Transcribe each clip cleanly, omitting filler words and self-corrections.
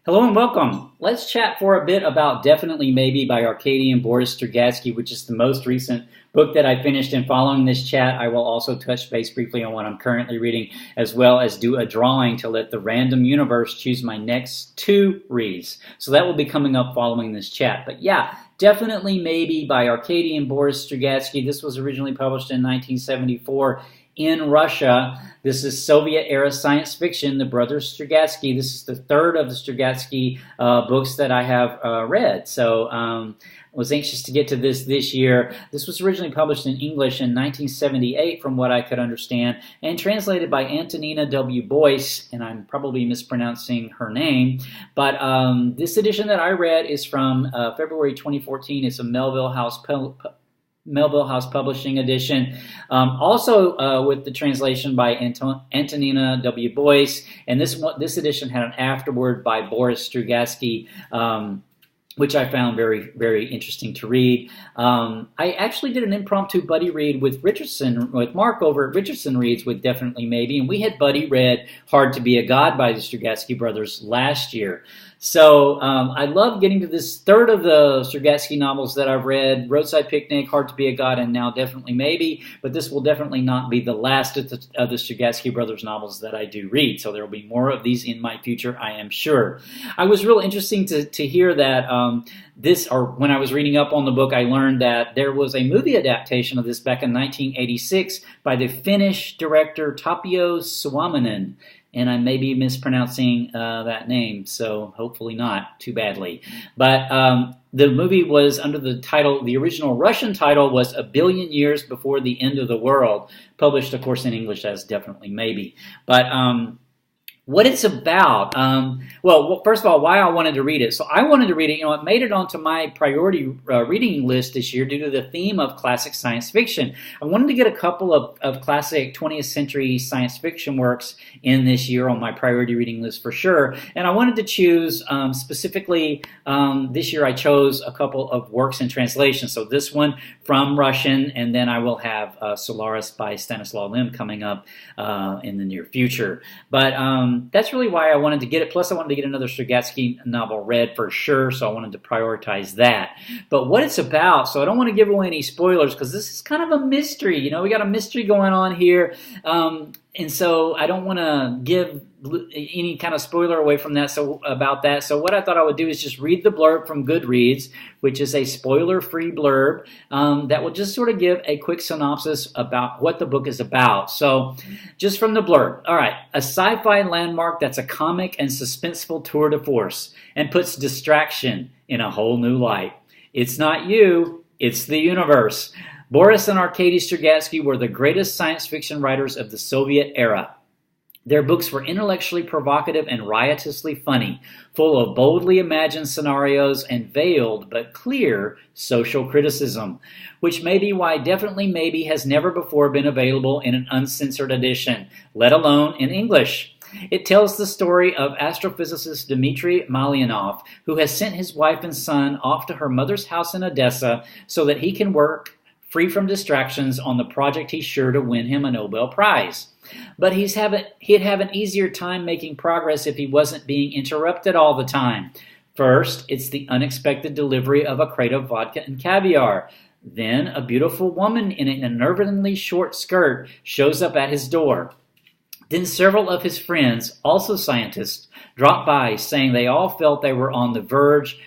Hello and welcome. Let's chat for a bit about Definitely Maybe by Arkady and Boris Strugatsky, which is the most recent book that I finished. And following this chat, I will also touch base briefly on what I'm currently reading, as well as do a drawing to let the random universe choose my next two reads. So that will be coming up following this chat. But yeah, Definitely Maybe by Arkady and Boris Strugatsky. This was originally published in 1974 in Russia. This is Soviet-era science fiction, the Brothers Strugatsky. This is the third of the Strugatsky books that I have read. So I was anxious to get to this year. This was originally published in English in 1978, from what I could understand, and translated by Antonina W Bouis, and I'm probably mispronouncing her name. But this edition that I read is from February 2014. It's a Melville House Publishing edition, also with the translation by Antonina W Bouis, and this edition had an afterword by Boris Strugatsky, which I found very, very interesting to read. I actually did an impromptu buddy read with Mark over at Richardson Reads with Definitely Maybe, and we had buddy read Hard to Be a God by the Strugatsky brothers last year. So I love getting to this third of the Strugatsky novels that I've read, Roadside Picnic, Hard to Be a God, and now Definitely Maybe, but this will definitely not be the last of the Strugatsky brothers novels that I do read, so there will be more of these in my future, I am sure. I was real interesting to hear that when I was reading up on the book, I learned that there was a movie adaptation of this back in 1986 by the Finnish director Tapio Suominen. And I may be mispronouncing that name, so hopefully not too badly. But the movie was under the title, the original Russian title was A Billion Years Before the End of the World, published, of course, in English as Definitely Maybe. But what it's about, well, first of all, why I wanted to read it. So I wanted to read it, it made it onto my priority reading list this year due to the theme of classic science fiction. I wanted to get a couple of classic 20th century science fiction works in this year on my priority reading list for sure. And I wanted to choose specifically, this year I chose a couple of works in translation. So this one from Russian, and then I will have Solaris by Stanislaw Lem coming up in the near future. But that's really why I wanted to get it. Plus, I wanted to get another Strugatsky novel read for sure, so I wanted to prioritize that. But what it's about, so I don't want to give away any spoilers because this is kind of a mystery. We got a mystery going on here, and so I don't want to give any kind of spoiler away from that. So what I thought I would do is just read the blurb from Goodreads, which is a spoiler-free blurb that will just sort of give a quick synopsis about what the book is about. So just from the blurb. All right, a sci-fi landmark that's a comic and suspenseful tour de force and puts distraction in a whole new light. It's not you, it's the universe. Boris and Arkady Strugatsky were the greatest science fiction writers of the Soviet era. Their books were intellectually provocative and riotously funny, full of boldly imagined scenarios and veiled but clear social criticism, which may be why Definitely Maybe has never before been available in an uncensored edition, let alone in English. It tells the story of astrophysicist Dmitry Malyanov, who has sent his wife and son off to her mother's house in Odessa so that he can work free from distractions on the project he's sure to win him a Nobel Prize. But he'd have an easier time making progress if he wasn't being interrupted all the time. First, it's the unexpected delivery of a crate of vodka and caviar. Then, a beautiful woman in an unnervingly short skirt shows up at his door. Then several of his friends, also scientists, drop by saying they all felt they were on the verge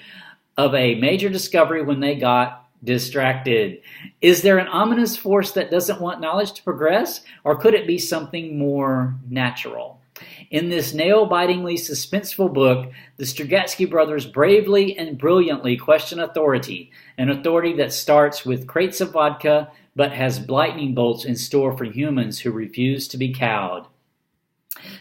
of a major discovery when they got distracted. Is there an ominous force that doesn't want knowledge to progress, or could it be something more natural? In this nail-bitingly suspenseful book, the Strugatsky brothers bravely and brilliantly question authority, an authority that starts with crates of vodka but has lightning bolts in store for humans who refuse to be cowed.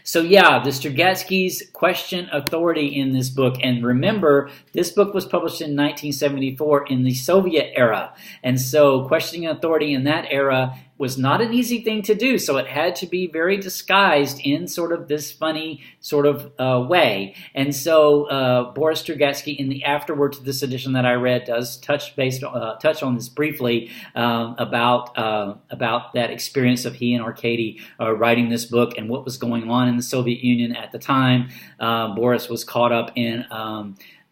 So yeah, the Strugatskys question authority in this book. And remember, this book was published in 1974 in the Soviet era. And so questioning authority in that era was not an easy thing to do. So it had to be very disguised in sort of this funny sort of way. And so Boris Strugatsky, in the afterword to this edition that I read, does touch on this briefly about that experience of he and Arkady writing this book and what was going on in the Soviet Union at the time. Boris was caught up in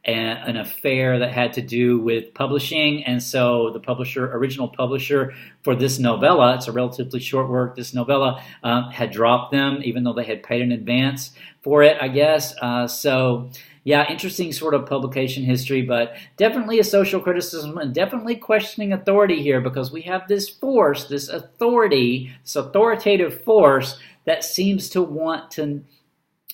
an affair that had to do with publishing, and so the original publisher for this novella, it's a relatively short work, this novella had dropped them, even though they had paid in advance for it, I guess. So yeah, interesting sort of publication history, but definitely a social criticism and definitely questioning authority here, because we have this force, this authority, this authoritative force that seems to want to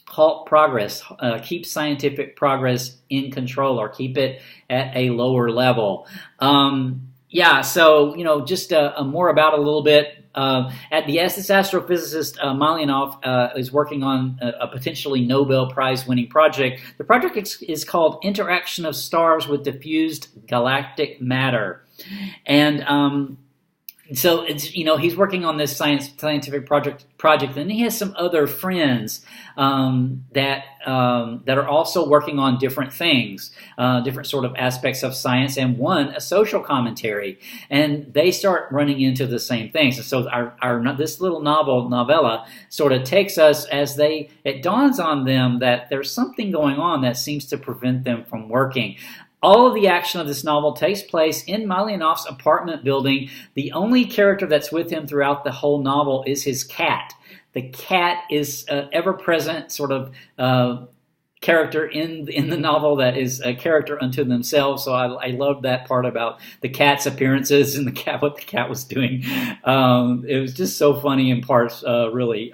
halt progress, keep scientific progress in control, or keep it at a lower level. Yeah, so, just more about a little bit. At the SS astrophysicist Malinov is working on a potentially Nobel Prize-winning project. The project is called Interaction of Stars with Diffused Galactic Matter. And so it's, he's working on this scientific project, and he has some other friends that are also working on different things, different sort of aspects of science, and one a social commentary, and they start running into the same things. And so this little novella sort of takes us as it dawns on them that there's something going on that seems to prevent them from working. All of the action of this novel takes place in Malinov's apartment building. The only character that's with him throughout the whole novel is his cat. The cat is an ever-present sort of character in the novel that is a character unto themselves. So I love that part about the cat's appearances and what the cat was doing. It was just so funny in parts, really.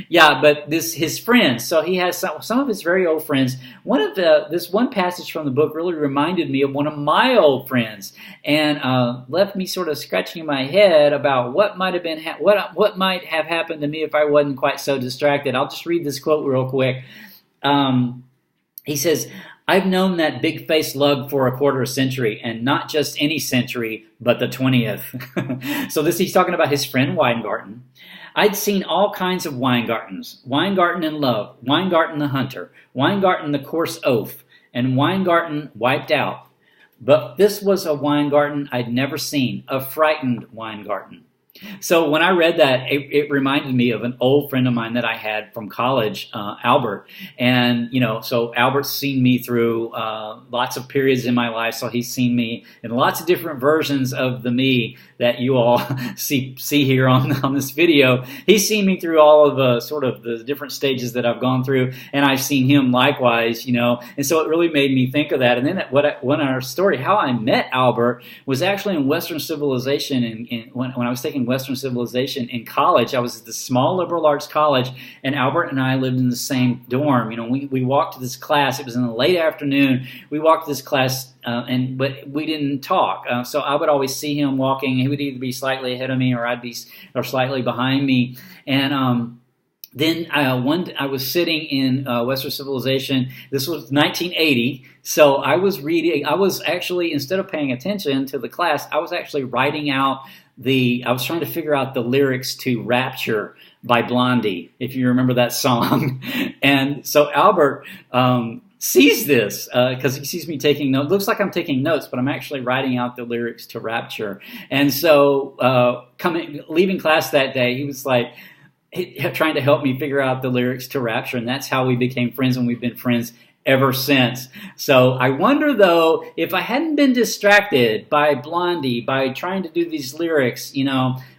Yeah, but his friends. So he has some of his very old friends. This one passage from the book really reminded me of one of my old friends, and left me sort of scratching my head about what might have been what might have happened to me if I wasn't quite so distracted. I'll just read this quote real quick. He says, "I've known that big-faced lug for a quarter century, and not just any century, but the 20th. So he's talking about his friend Weingarten. "I'd seen all kinds of Weingartens. Weingarten in love, Weingarten the hunter, Weingarten the coarse oaf, and Weingarten wiped out. But this was a Weingarten I'd never seen, a frightened Weingarten." So when I read that, it reminded me of an old friend of mine that I had from college, Albert. And, so Albert's seen me through lots of periods in my life. So he's seen me in lots of different versions of the me that you all see here on this video. He's seen me through all of the different stages that I've gone through. And I've seen him likewise, And so it really made me think of that. And then our story, how I met Albert, was actually in Western civilization. When I was taking Western civilization in college, I was at this small liberal arts college, and Albert and I lived in the same dorm. We walked to this class. It was in the late afternoon. We walked to this class, but we didn't talk. So I would always see him walking. He would either be slightly ahead of me, or or slightly behind me. And then I was sitting in Western civilization. This was 1980. So I was reading. I was actually, instead of paying attention to the class, I was actually writing out I was trying to figure out the lyrics to Rapture by Blondie, if you remember that song. And so Albert sees this because he sees me taking notes. Looks like I'm taking notes, but I'm actually writing out the lyrics to Rapture. And so leaving class that day, he was like trying to help me figure out the lyrics to Rapture. And that's how we became friends, and we've been friends ever since. So I wonder, though, if I hadn't been distracted by Blondie, by trying to do these lyrics,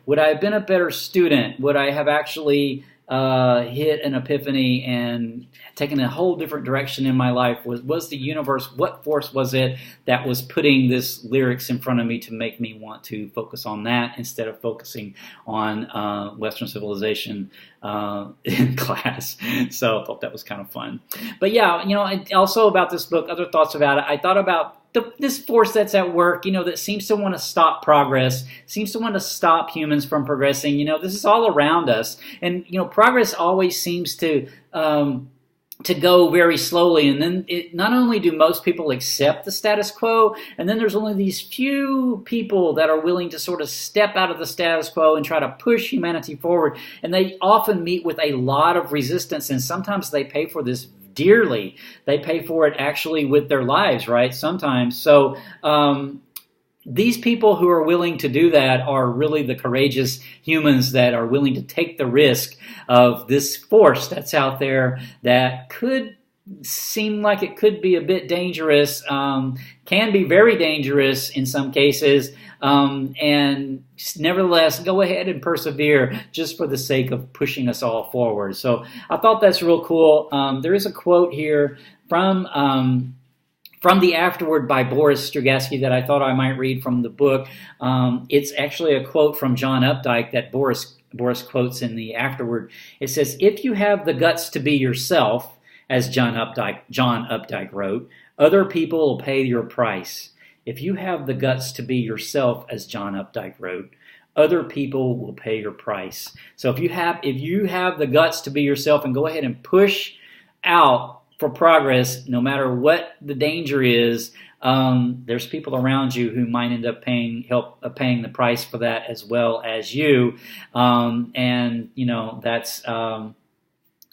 would I have been a better student? Would I have actually hit an epiphany and taken a whole different direction in my life? Was the universe, what force was it that was putting this lyrics in front of me to make me want to focus on that instead of focusing on Western civilization in class? So I thought that was kind of fun. But yeah, also about this book, other thoughts about it, I thought about this force that's at work, that seems to want to stop progress, seems to want to stop humans from progressing. This is all around us. And, progress always seems to to go very slowly, and then not only do most people accept the status quo, and then there's only these few people that are willing to sort of step out of the status quo and try to push humanity forward, and they often meet with a lot of resistance, and sometimes they pay for this dearly. They pay for it actually with their lives, right? Sometimes. So these people who are willing to do that are really the courageous humans that are willing to take the risk of this force that's out there that could seem like it could be a bit dangerous, can be very dangerous in some cases, and nevertheless go ahead and persevere just for the sake of pushing us all forward. So I thought that's real cool. There is a quote here from the Afterward by Boris Strugatsky that I thought I might read from the book. It's actually a quote from John Updike that Boris quotes in the Afterward. It says, "If you have the guts to be yourself," as John Updike wrote, "other people will pay your price. If you have the guts to be yourself," as John Updike wrote, "other people will pay your price." So if you have the guts to be yourself and go ahead and push out for progress, no matter what the danger is, there's people around you who might end up paying the price for that as well as you, and that's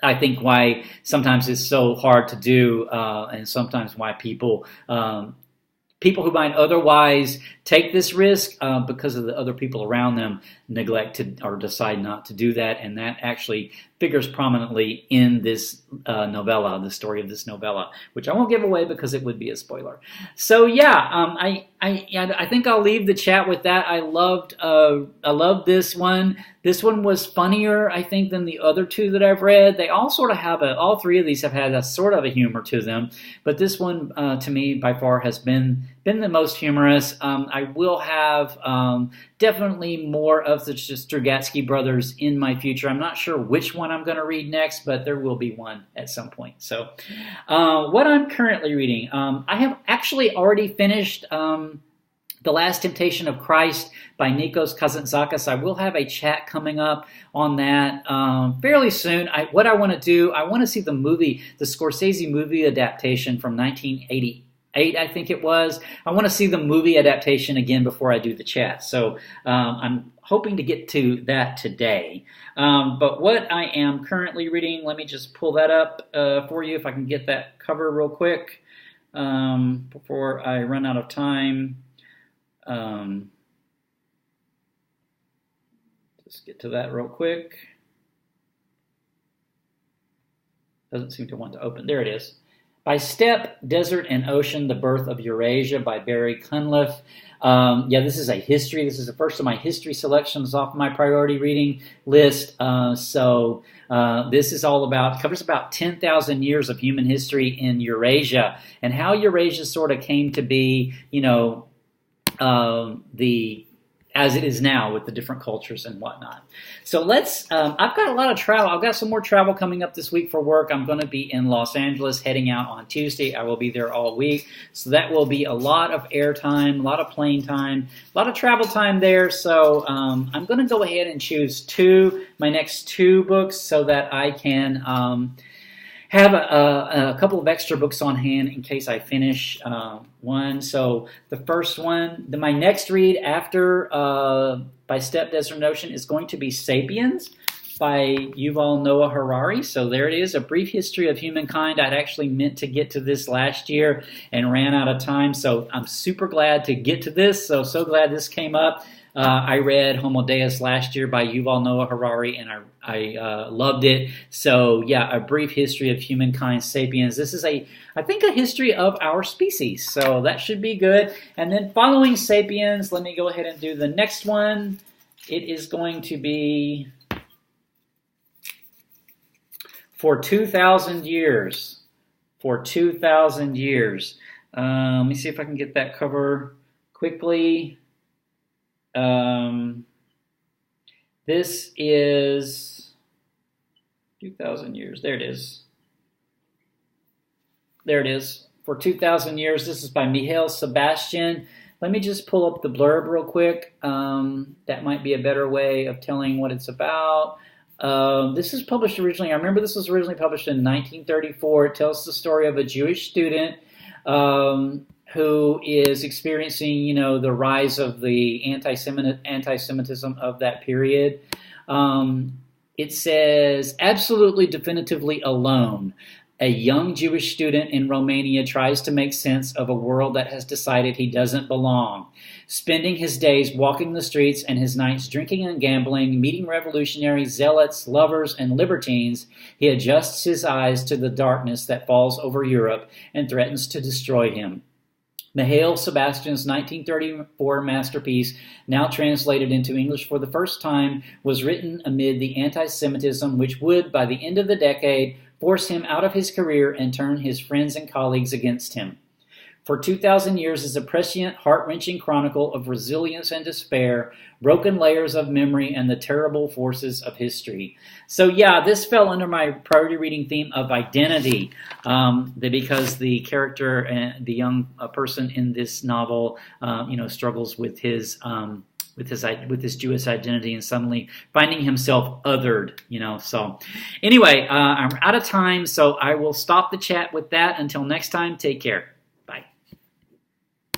I think why sometimes it's so hard to do, and sometimes why people who might otherwise take this risk because of the other people around them neglect to or decide not to do that, and that actually figures prominently in this novella, the story of this novella, which I won't give away because it would be a spoiler. So yeah, I think I'll leave the chat with that. I loved this one. This one was funnier, I think, than the other two that I've read. They all sort of have all three of these have had a sort of a humor to them, but this one to me by far has been the most humorous. I will have definitely more of the Strugatsky brothers in my future. I'm not sure which one I'm going to read next, but there will be one at some point. So what I'm currently reading, I have actually already finished The Last Temptation of Christ by Nikos Kazantzakis. I will have a chat coming up on that fairly soon. What I want to do, I want to see the Scorsese movie adaptation from 1988, I think it was. I want to see the movie adaptation again before I do the chat. So I'm hoping to get to that today. But what I am currently reading, let me just pull that up for you if I can get that cover real quick before I run out of time. Just get to that real quick. Doesn't seem to want to open. There it is. By Steppe, Desert and Ocean, The Birth of Eurasia by Barry Cunliffe. This is a history. This is the first of my history selections off my priority reading list. This is covers about 10,000 years of human history in Eurasia and how Eurasia sort of came to be, as it is now with the different cultures and whatnot. So I've got a lot of travel. I've got some more travel coming up this week for work. I'm going to be in Los Angeles heading out on Tuesday. I will be there all week. So that will be a lot of air time, a lot of plane time, a lot of travel time there. So I'm going to go ahead and choose my next two books so that I can have a couple of extra books on hand in case I finish one. So the first one, my next read after by Steppe, Desert and Ocean is going to be Sapiens by Yuval Noah Harari. So there it is, A Brief History of Humankind. I'd actually meant to get to this last year and ran out of time. So I'm super glad to get to this. So glad this came up. I read Homo Deus last year by Yuval Noah Harari, and I loved it. So yeah, A Brief History of Humankind, Sapiens. This is I think a history of our species, so that should be good. And then following Sapiens, let me go ahead and do the next one. It is going to be For 2,000 Years. For 2,000 Years. Let me see if I can get that cover quickly. This is 2,000 years. There it is. There it is. For 2,000 Years. This is by Mihail, Sebastian. Let me just pull up the blurb real quick. That might be a better way of telling what it's about. This is published originally. I remember this was originally published in 1934. It tells the story of a Jewish student who is experiencing, you know, the rise of the anti-Semitism of that period. It says, absolutely definitively alone, a young Jewish student in Romania tries to make sense of a world that has decided he doesn't belong. Spending his days walking the streets and his nights drinking and gambling, meeting revolutionaries, zealots, lovers, and libertines, he adjusts his eyes to the darkness that falls over Europe and threatens to destroy him. Mihail Sebastian's 1934 masterpiece, now translated into English for the first time, was written amid the anti-Semitism which would, by the end of the decade, force him out of his career and turn his friends and colleagues against him. For 2,000 years is a prescient, heart-wrenching chronicle of resilience and despair, broken layers of memory, and the terrible forces of history. So yeah, this fell under my priority reading theme of identity, because the character, the young person in this novel, struggles with his Jewish identity and suddenly finding himself othered, So anyway, I'm out of time, so I will stop the chat with that. Until next time, take care.